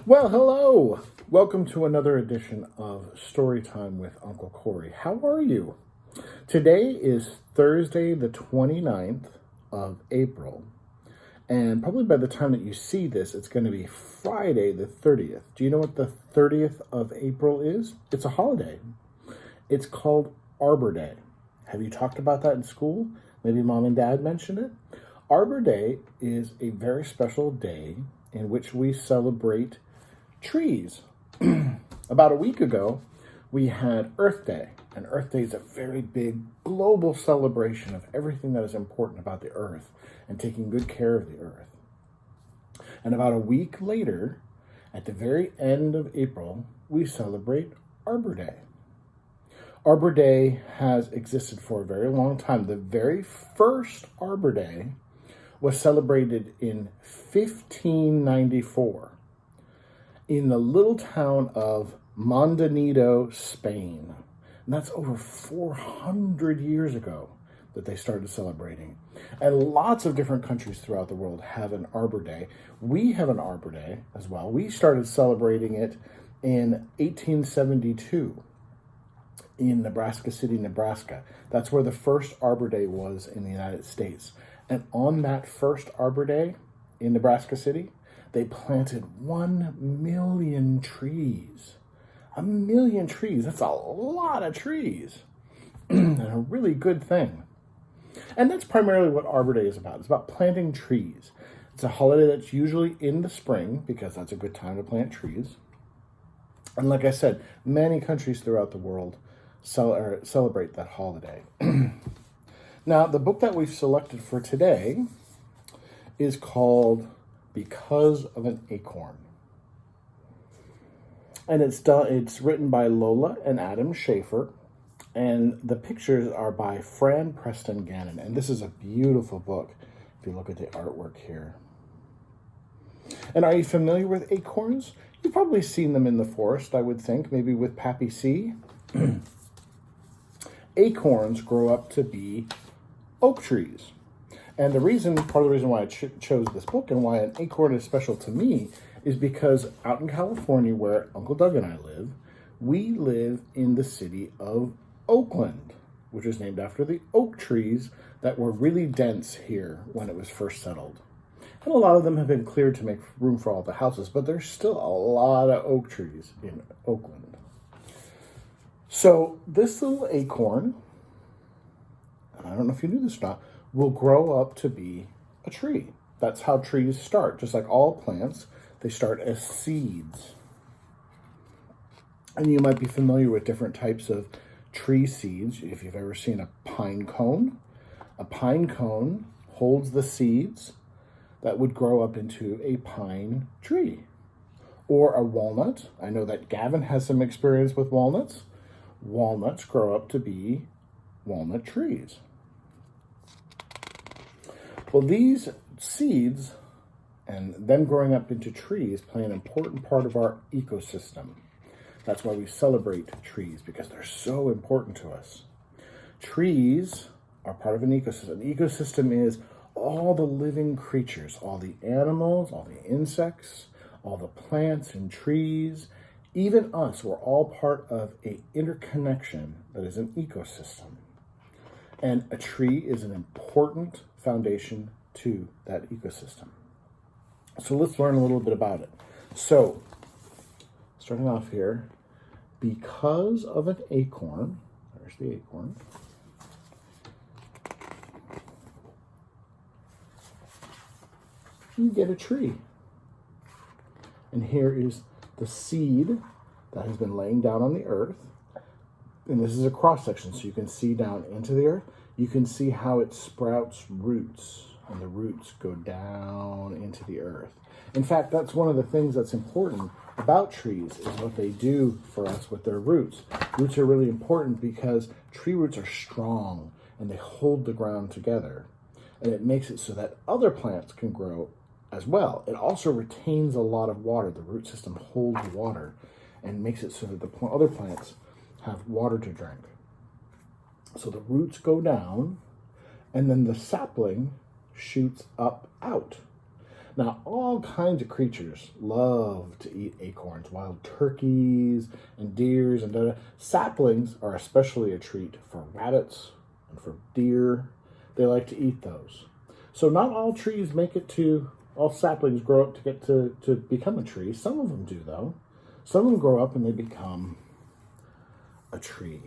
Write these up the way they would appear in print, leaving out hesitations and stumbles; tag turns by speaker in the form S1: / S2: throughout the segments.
S1: Well, hello. Welcome to another edition of Storytime with Uncle Corey. How are you? Today is Thursday, the 29th of April. And probably by the time that you see this, it's going to be Friday, the 30th. Do you know what the 30th of April is? It's a holiday. It's called Arbor Day. Have you talked about that in school? Maybe mom and dad mentioned it. Arbor Day is a very special day in which we celebrate trees. About a week ago, we had Earth Day, and Earth Day is a very big global celebration of everything that is important about the Earth and taking good care of the Earth. And about a week later, at the very end of April, we celebrate Arbor Day. Arbor Day has existed for a very long time. The very first Arbor Day was celebrated in 1594. In the little town of Mondoñedo, Spain. And that's over 400 years ago that they started celebrating. And lots of different countries throughout the world have an Arbor Day. We have an Arbor Day as well. We started celebrating it in 1872 in Nebraska City, Nebraska. That's where the first Arbor Day was in the United States. And on that first Arbor Day in Nebraska City, they planted 1 million trees. 1 million trees. That's a lot of trees. And a really good thing. And that's primarily what Arbor Day is about. It's about planting trees. It's a holiday that's usually in the spring because that's a good time to plant trees. And like I said, many countries throughout the world celebrate that holiday. Now, the book that we've selected for today is called Because of an Acorn. And it's written by Lola and Adam Schaefer, and the pictures are by Fran Preston Gannon. And this is a beautiful book if you look at the artwork here. And are you familiar with acorns? You've probably seen them in the forest, I would think, maybe with Pappy C. Acorns grow up to be oak trees. And part of the reason why I chose this book and why an acorn is special to me is because out in California, where Uncle Doug and I live, we live in the city of Oakland, which is named after the oak trees that were really dense here when it was first settled. And a lot of them have been cleared to make room for all the houses, but there's still a lot of oak trees in Oakland. So this little acorn, and I don't know if you knew this or not, will grow up to be a tree. That's how trees start. Just like all plants, they start as seeds. And you might be familiar with different types of tree seeds. If you've ever seen a pine cone holds the seeds that would grow up into a pine tree. Or a walnut. I know that Gavin has some experience with walnuts. Walnuts grow up to be walnut trees. Well, these seeds and them growing up into trees play an important part of our ecosystem. That's why we celebrate trees, because they're so important to us. Trees are part of an ecosystem. An ecosystem is all the living creatures, all the animals, all the insects, all the plants and trees, even us. We're all part of an interconnection that is an ecosystem. And a tree is an important foundation to that ecosystem. So let's learn a little bit about it. So, starting off here, because of an acorn, there's the acorn, you get a tree. And here is the seed that has been laying down on the earth. And this is a cross section, so you can see down into the earth. You can see how it sprouts roots, and the roots go down into the earth. In fact, that's one of the things that's important about trees is what they do for us with their roots. Roots are really important because tree roots are strong and they hold the ground together. And it makes it so that other plants can grow as well. It also retains a lot of water. The root system holds water and makes it so that the other plants have water to drink. So the roots go down, and then the sapling shoots up out. Now, all kinds of creatures love to eat acorns. Wild turkeys and deers and saplings are especially a treat for rabbits and for deer. They like to eat those. So not all trees make it to, all saplings grow up to get to become a tree. Some of them do, though. Some of them grow up and they become a tree.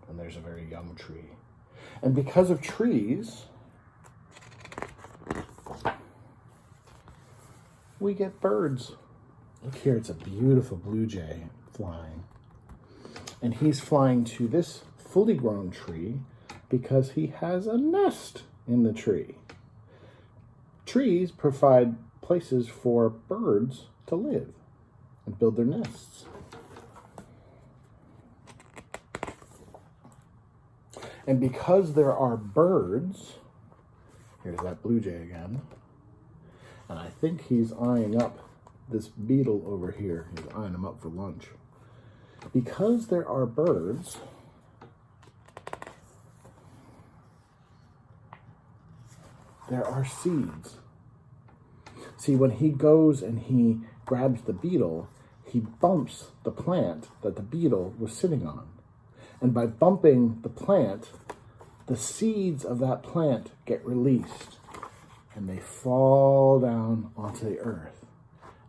S1: And there's a very young tree. And because of trees, we get birds. Look here, it's a beautiful blue jay flying. And he's flying to this fully grown tree because he has a nest in the tree. Trees provide places for birds to live and build their nests. And because there are birds, here's that blue jay again, and I think he's eyeing up this beetle over here. He's eyeing him up for lunch. Because there are birds, there are seeds. See, when he goes and he grabs the beetle, he bumps the plant that the beetle was sitting on. And by bumping the plant, the seeds of that plant get released and they fall down onto the earth.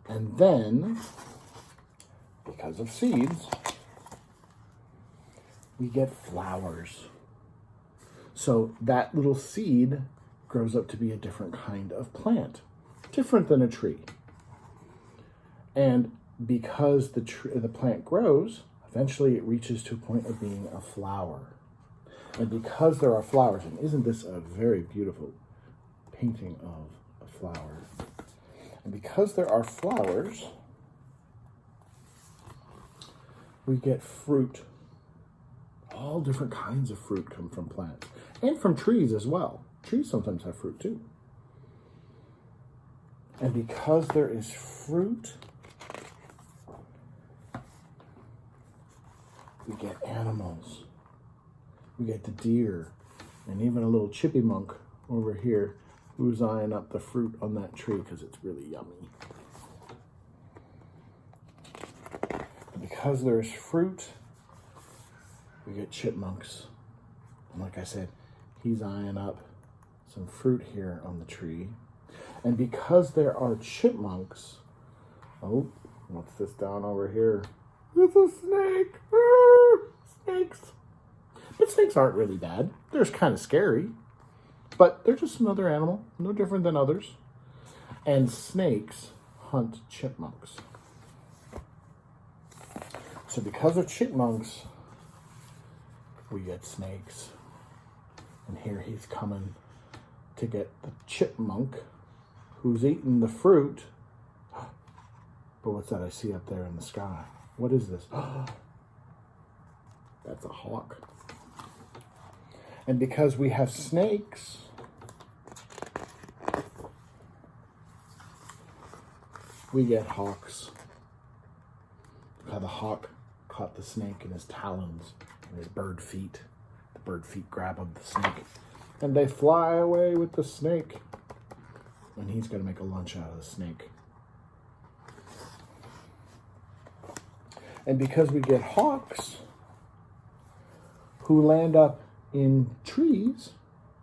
S1: And then, because of seeds, we get flowers. So that little seed grows up to be a different kind of plant, different than a tree. And because the plant grows, eventually it reaches to a point of being a flower. And because there are flowers, and isn't this a very beautiful painting of a flower? And because there are flowers, we get fruit. All different kinds of fruit come from plants, and from trees as well. Trees sometimes have fruit too. And because there is fruit, we get animals. We get the deer, and even a little chippy monk over here who's eyeing up the fruit on that tree because it's really yummy. And because there's fruit, we get chipmunks. And like I said, he's eyeing up some fruit here on the tree. And because there are chipmunks, oh, what's this down over here? It's a snake. Snakes. But snakes aren't really bad. They're kind of scary. But they're just another animal, no different than others. And snakes hunt chipmunks. So because of chipmunks, we get snakes. And here he's coming to get the chipmunk who's eating the fruit. But what's that I see up there in the sky? What is this? That's a hawk. And because we have snakes, we get hawks. How the hawk caught the snake in his talons and his bird feet. The bird feet grab on the snake. And they fly away with the snake. And he's going to make a lunch out of the snake. And because we get hawks who land up in trees,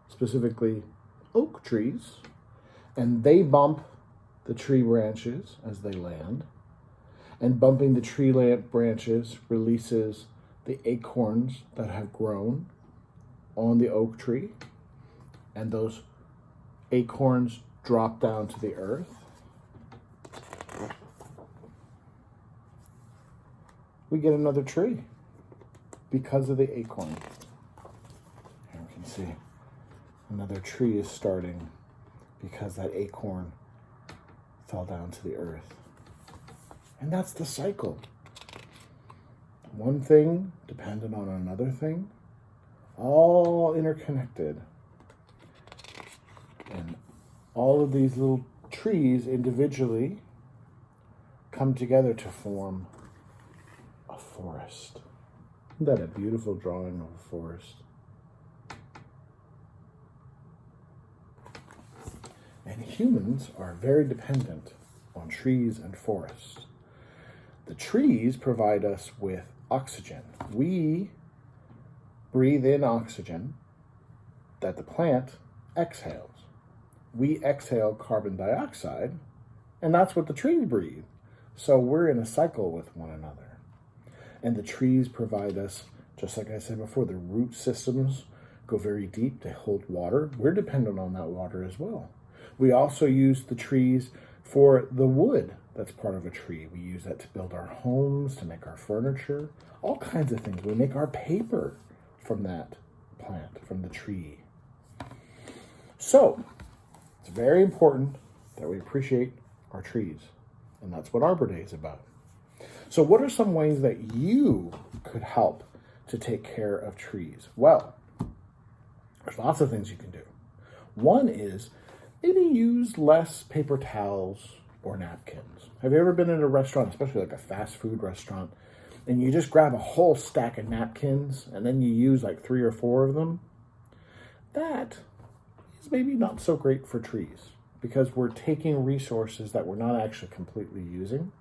S1: specifically oak trees, and they bump the tree branches as they land, and bumping the tree branches releases the acorns that have grown on the oak tree, and those acorns drop down to the earth. We get another tree because of the acorn. Here we can see another tree is starting because that acorn fell down to the earth. And that's the cycle. One thing dependent on another thing, all interconnected. And all of these little trees individually come together to form a forest. Isn't that a beautiful drawing of a forest? And humans are very dependent on trees and forests. The trees provide us with oxygen. We breathe in oxygen that the plant exhales. We exhale carbon dioxide, and that's what the trees breathe. So we're in a cycle with one another. And the trees provide us, just like I said before, the root systems go very deep. They hold water. We're dependent on that water as well. We also use the trees for the wood that's part of a tree. We use that to build our homes, to make our furniture, all kinds of things. We make our paper from that plant, from the tree. So, it's very important that we appreciate our trees. And that's what Arbor Day is about. So what are some ways that you could help to take care of trees? Well, there's lots of things you can do. One is maybe use less paper towels or napkins. Have you ever been in a restaurant, especially like a fast food restaurant, and you just grab a whole stack of napkins and then you use like 3 or 4 of them? That is maybe not so great for trees because we're taking resources that we're not actually completely using.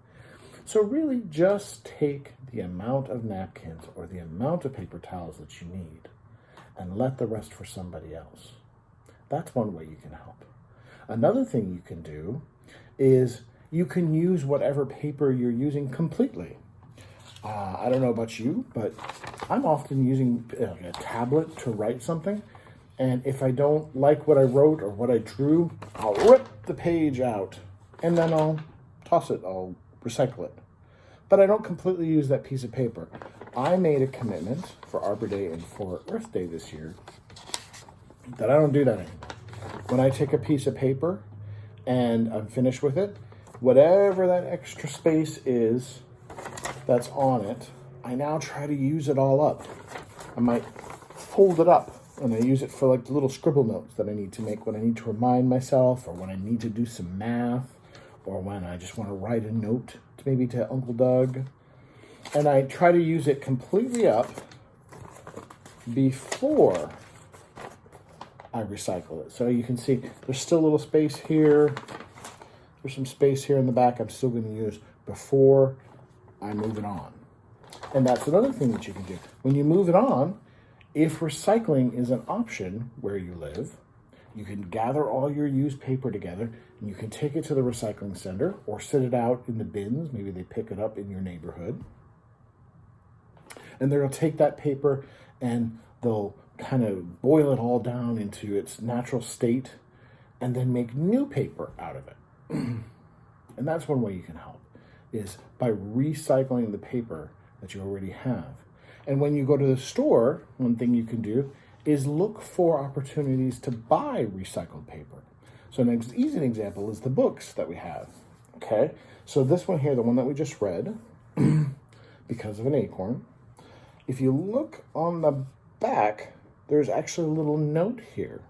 S1: So really just take the amount of napkins or the amount of paper towels that you need and let the rest for somebody else. That's one way you can help. Another thing you can do is you can use whatever paper you're using completely. I don't know about you, but I'm often using a tablet to write something. And if I don't like what I wrote or what I drew, I'll rip the page out and then I'll toss it, I'll recycle it. But I don't completely use that piece of paper. I made a commitment for Arbor Day and for Earth Day this year that I don't do that anymore. When I take a piece of paper and I'm finished with it, whatever that extra space is that's on it, I now try to use it all up. I might fold it up and I use it for like the little scribble notes that I need to make when I need to remind myself or when I need to do some math or when I just want to write a note maybe to Uncle Doug. And I try to use it completely up before I recycle it. So you can see there's still a little space here. There's some space here in the back I'm still going to use before I move it on. And that's another thing that you can do. When you move it on, if recycling is an option where you live, you can gather all your used paper together and you can take it to the recycling center or sit it out in the bins. Maybe they pick it up in your neighborhood. And they'll take that paper and they'll kind of boil it all down into its natural state and then make new paper out of it. And that's one way you can help, is by recycling the paper that you already have. And when you go to the store, one thing you can do is look for opportunities to buy recycled paper. So an easy example is the books that we have, okay? So this one here, the one that we just read, Because of an Acorn, if you look on the back, there's actually a little note here.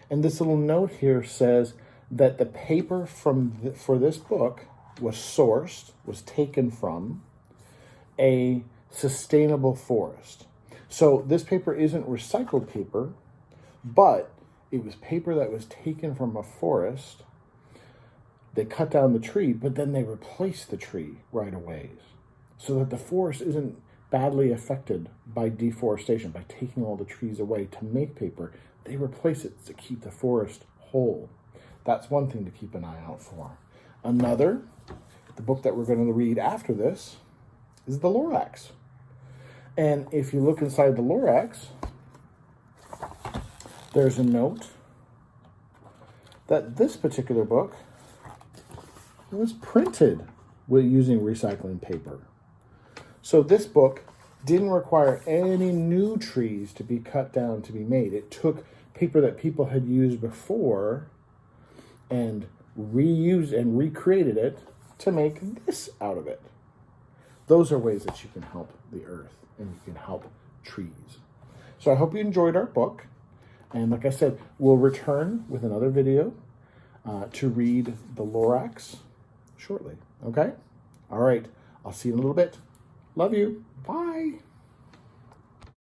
S1: And this little note here says that the paper for this book was sourced, was taken from a sustainable forest. So this paper isn't recycled paper, but it was paper that was taken from a forest. They cut down the tree, but then they replaced the tree right away so that the forest isn't badly affected by deforestation, by taking all the trees away to make paper. They replace it to keep the forest whole. That's one thing to keep an eye out for. Another, the book that we're going to read after this, is the Lorax. And if you look inside the Lorax, there's a note that this particular book was printed with using recycling paper. So this book didn't require any new trees to be cut down to be made. It took paper that people had used before and reused and recreated it to make this out of it. Those are ways that you can help the earth and you can help trees. So I hope you enjoyed our book. And like I said, we'll return with another video to read the Lorax shortly. Okay? All right. I'll see you in a little bit. Love you. Bye.